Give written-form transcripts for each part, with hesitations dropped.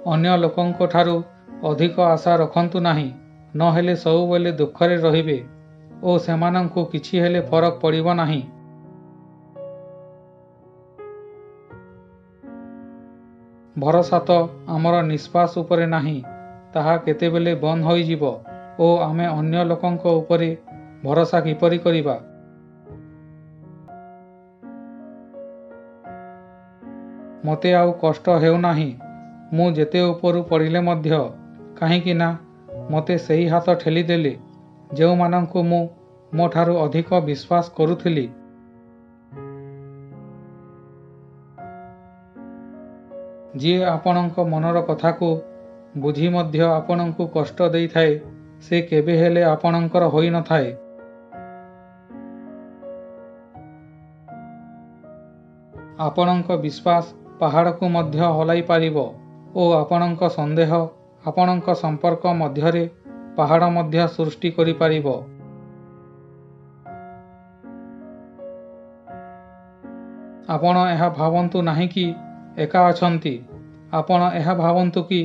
अन्य लोकंको ठारू अधिक आशा रखंतु नाही, नहेले सबुबेले दुखरे रहिबे ओ सेमानंकु किछि हेले फरक पड़िबो नाही। भरोसा तो आमर निष्पास उपरे नाही, ताहा केतेबेले बंद होई जिवो ओ आमे अन्य लोकंको उपरे भरोसा किपरि करिबा। मते आउ कष्ट हेउ नाही, मु जेते उपरु पड़िले मध्य, काहींकि ना मते सेही हाथ ठेली देले जेउ मानंकु मु मो ठारू अधिक विश्वास करुथिली। जी आपणक मनर कथा को बुझी मध्य आपणकु कष्ट देई थाए, से केबे हेले आपणकर होई न थाए। आपणक विश्वास पहाड़ को मध्य हलाई पारिबो ओ आपणक संदेह आपणक संपर्क मध्यरे पहाड़ मध्य सृष्टि करि पारिबो। आपण एहा भावंतु नाही कि एका अछंती, आपण एहा भावंतु कि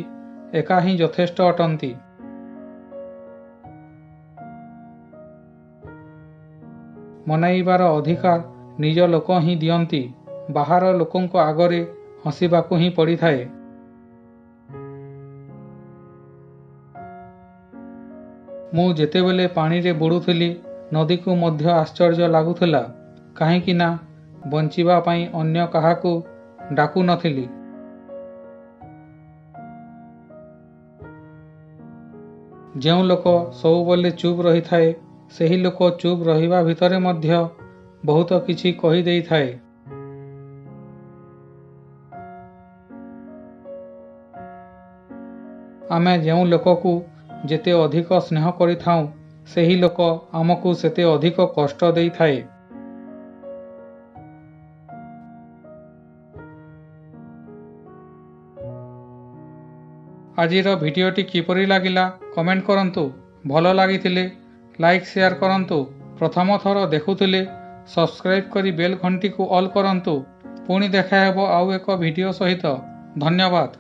एका ही यथेष्ट अटंती। मनाइबार अधिकार निज लोक ही दियंती, बाहर लोकंको आगरे हसीबाकू ही पड़ी थाए। मु जेतेबेले पानी रे बुड़ुथिली नदी को मध्य आश्चर्य लागुथिला, काहींकि ना बंचिबा पाई अन्य काहाकू डाकू नथिली। जेउ लोक सबुबेले चुप रही थाए, सेही लोक चुप रहिबा भितरे मध्य बहुत किछि कहि देई थाए। आमे जेउ लोककू जेते अधिक स्नेह करिथाऊ, सेही लोक आमकू सेते अधिक कष्ट देई थाए। आजिर भिडियोटी किपरि लागिला कमेंट करंतु। भलो लागिथिले लाइक शेयर करंतु। प्रथम थर देखुथिले सब्सक्राइब करी बेल घंटी को ऑल करंतु। पुणी देखा हेबो आउ एक भिडियो सहित। धन्यवाद।